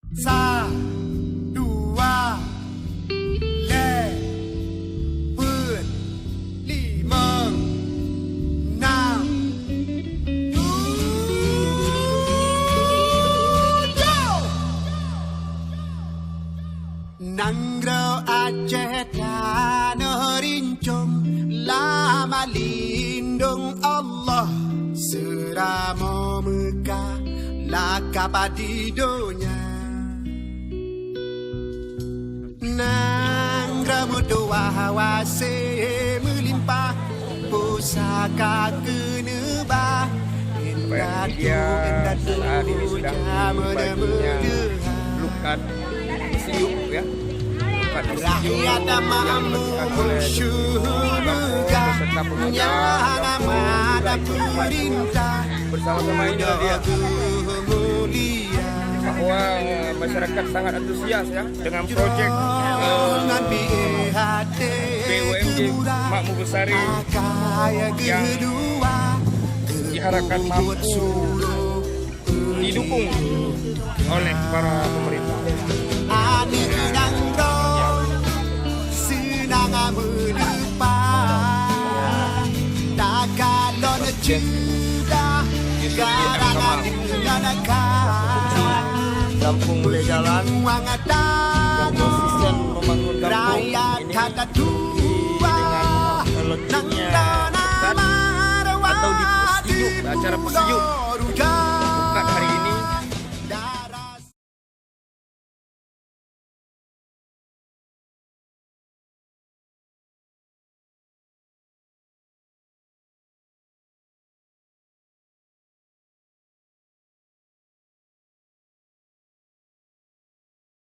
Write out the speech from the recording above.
Sa, dua, le, put, lima, enam, tujuh. Nanggro Aceh tanah rincung, lama lindung Allah. Serama Mekah lakap adidonya. Nanggro doa hawase melimpah, pusaka kenebah. Indah tu jamana Lukat siup ya. rakyat makmum syuhur megah, yang amat perintah Bersama-sama ini dia mulia. bahwa masyarakat sangat antusias ya dengan proyek BUMD Makmur Besari yang diharapkan mampu didukung oleh para pemerintah. Senang melupa, tak kalau sudah garangan Kampung mulai jalan, dan konsisten membangun kampung rakyat ini kata tua dengan letaknya atau di pesiuk, acara pesiuk